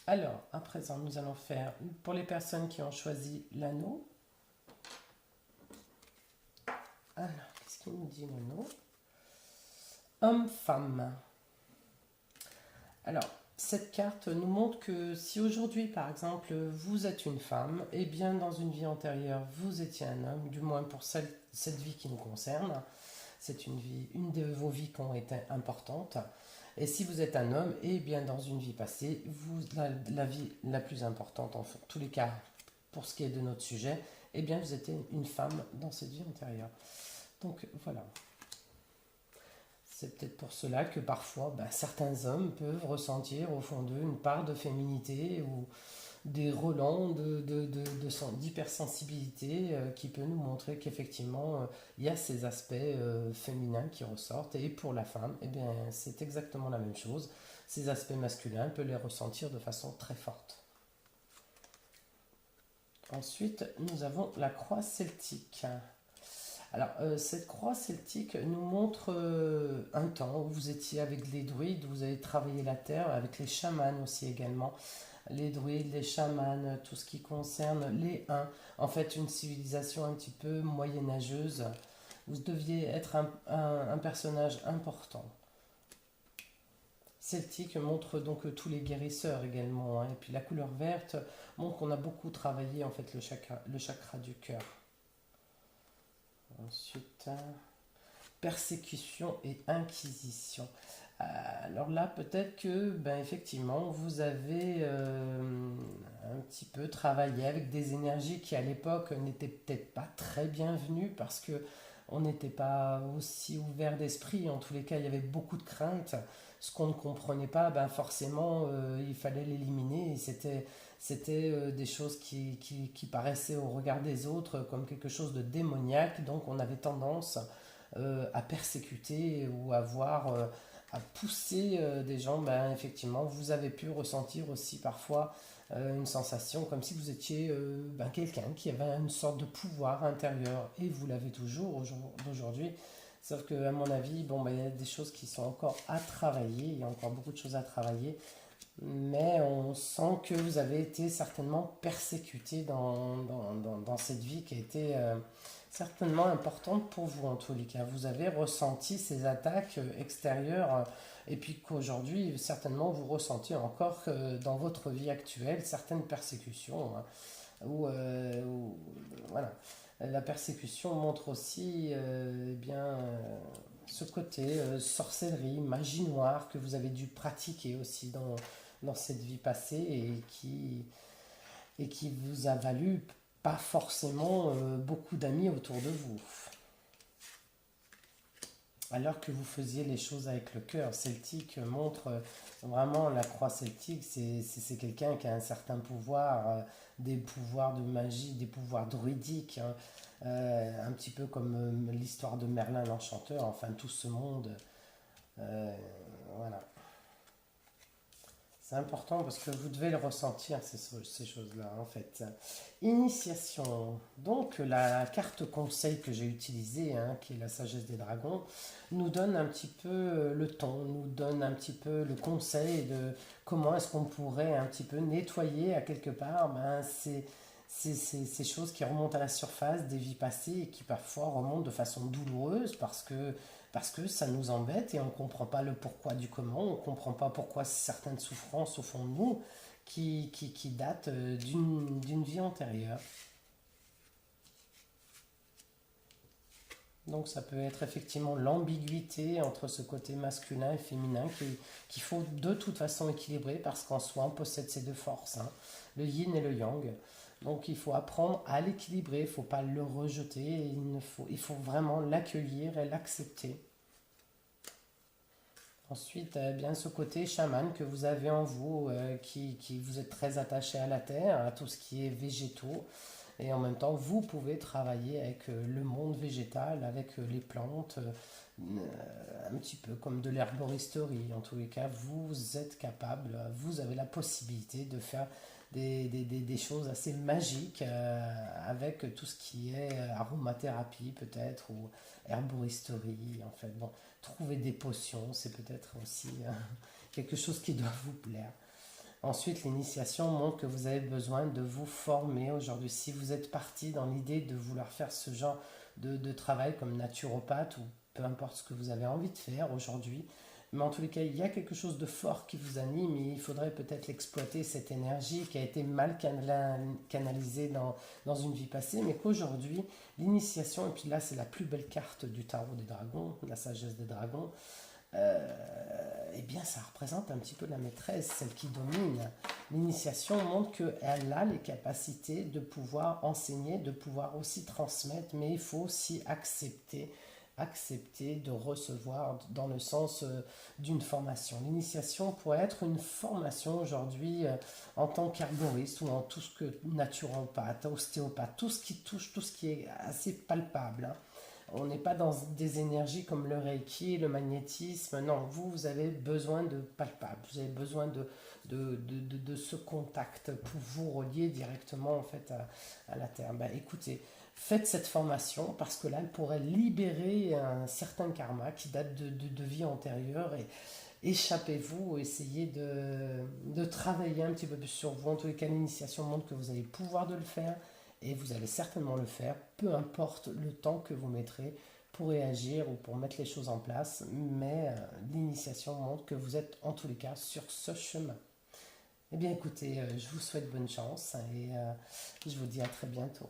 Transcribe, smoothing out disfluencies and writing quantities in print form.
Alors, à présent, nous allons faire, pour les personnes qui ont choisi l'anneau. Alors, qu'est-ce qu'il nous dit l'anneau? Homme-femme. Alors, cette carte nous montre que si aujourd'hui, par exemple, vous êtes une femme, et bien dans une vie antérieure, vous étiez un homme, du moins pour cette vie qui nous concerne, c'est une de vos vies qui ont été importantes. Et si vous êtes un homme, et bien dans une vie passée, la vie la plus importante, en tous les cas, pour ce qui est de notre sujet, eh bien vous étiez une femme dans cette vie antérieure. Donc voilà. C'est peut-être pour cela que parfois certains hommes peuvent ressentir au fond d'eux une part de féminité ou des relents d'hypersensibilité qui peut nous montrer qu'effectivement il y a ces aspects féminins qui ressortent. Et pour la femme, eh bien, c'est exactement la même chose. Ces aspects masculins, on peut les ressentir de façon très forte. Ensuite, nous avons la croix celtique. Alors, cette croix celtique nous montre un temps où vous étiez avec les druides, vous avez travaillé la terre, avec les chamans aussi également. Les druides, les chamans, tout ce qui concerne les Huns. En fait, une civilisation un petit peu moyenâgeuse. Vous deviez être un personnage important. Celtique montre donc tous les guérisseurs également, hein. Et puis la couleur verte montre qu'on a beaucoup travaillé en fait le chakra du cœur. Ensuite, persécution et inquisition. Alors là, peut-être que, effectivement, vous avez un petit peu travaillé avec des énergies qui, à l'époque, n'étaient peut-être pas très bienvenues parce que on n'était pas aussi ouvert d'esprit. En tous les cas, il y avait beaucoup de craintes. Ce qu'on ne comprenait pas, forcément, il fallait l'éliminer. Et c'était des choses qui paraissaient au regard des autres comme quelque chose de démoniaque. Donc, on avait tendance à persécuter ou à voir à pousser des gens. Effectivement, vous avez pu ressentir aussi parfois une sensation comme si vous étiez quelqu'un qui avait une sorte de pouvoir intérieur, et vous l'avez toujours aujourd'hui. Sauf que, à mon avis, il y a des choses qui sont encore à travailler, il y a encore beaucoup de choses à travailler, mais on sent que vous avez été certainement persécuté dans cette vie qui a été certainement importante pour vous en tous les cas. Vous avez ressenti ces attaques extérieures et puis qu'aujourd'hui, certainement, vous ressentez encore dans votre vie actuelle certaines persécutions, hein, voilà. La persécution montre aussi ce côté sorcellerie, magie noire que vous avez dû pratiquer aussi dans cette vie passée et qui vous a valu pas forcément beaucoup d'amis autour de vous. Alors que vous faisiez les choses avec le cœur. Celtique montre vraiment la croix celtique, c'est quelqu'un qui a un certain pouvoir, des pouvoirs de magie, des pouvoirs druidiques, hein, un petit peu comme l'histoire de Merlin l'Enchanteur, enfin tout ce monde. Voilà. C'est important parce que vous devez le ressentir, ces choses-là, en fait. Initiation. Donc, la carte conseil que j'ai utilisée, hein, qui est la sagesse des dragons, nous donne un petit peu le ton, nous donne un petit peu le conseil de comment est-ce qu'on pourrait un petit peu nettoyer à quelque part ces choses qui remontent à la surface des vies passées et qui parfois remontent de façon douloureuse parce que ça nous embête et on ne comprend pas le pourquoi du comment, on ne comprend pas pourquoi certaines souffrances au fond de nous qui datent d'une vie antérieure. Donc ça peut être effectivement l'ambiguïté entre ce côté masculin et féminin qu'il faut de toute façon équilibrer parce qu'en soi on possède ces deux forces, hein, le yin et le yang. Donc il faut apprendre à l'équilibrer, il ne faut pas le rejeter, il faut vraiment l'accueillir et l'accepter. Ensuite, bien ce côté chaman que vous avez en vous, qui vous êtes très attaché à la terre, à tout ce qui est végétaux, et en même temps, vous pouvez travailler avec le monde végétal, avec les plantes, un petit peu comme de l'herboristerie. En tous les cas, vous êtes capable, vous avez la possibilité de faire des choses assez magiques avec tout ce qui est aromathérapie peut-être, ou herboristerie. En fait, bon, trouver des potions, c'est peut-être aussi quelque chose qui doit vous plaire. Ensuite, l'initiation montre que vous avez besoin de vous former aujourd'hui. Si vous êtes parti dans l'idée de vouloir faire ce genre de travail comme naturopathe ou peu importe ce que vous avez envie de faire aujourd'hui, mais en tous les cas, il y a quelque chose de fort qui vous anime et il faudrait peut-être l'exploiter, cette énergie qui a été mal canalisée dans une vie passée, mais qu'aujourd'hui, l'initiation, et puis là c'est la plus belle carte du tarot des dragons, la sagesse des dragons, eh bien ça représente un petit peu la maîtresse, celle qui domine. L'initiation montre qu'elle a les capacités de pouvoir enseigner, de pouvoir aussi transmettre, mais il faut aussi accepter de recevoir dans le sens d'une formation. L'initiation pourrait être une formation aujourd'hui en tant qu'herboriste ou en tout ce que naturopathe, ostéopathe, tout ce qui touche, tout ce qui est assez palpable, hein. On n'est pas dans des énergies comme le Reiki, le magnétisme. Non, vous avez besoin de palpable. Vous avez besoin de ce contact pour vous relier directement en fait à la Terre. Ben, écoutez, faites cette formation parce que là, elle pourrait libérer un certain karma qui date de vie antérieure et échappez-vous, essayez de travailler un petit peu plus sur vous. En tous les cas, l'initiation montre que vous avez le pouvoir de le faire et vous allez certainement le faire, peu importe le temps que vous mettrez pour réagir ou pour mettre les choses en place, mais l'initiation montre que vous êtes en tous les cas sur ce chemin. Eh bien écoutez, je vous souhaite bonne chance et je vous dis à très bientôt.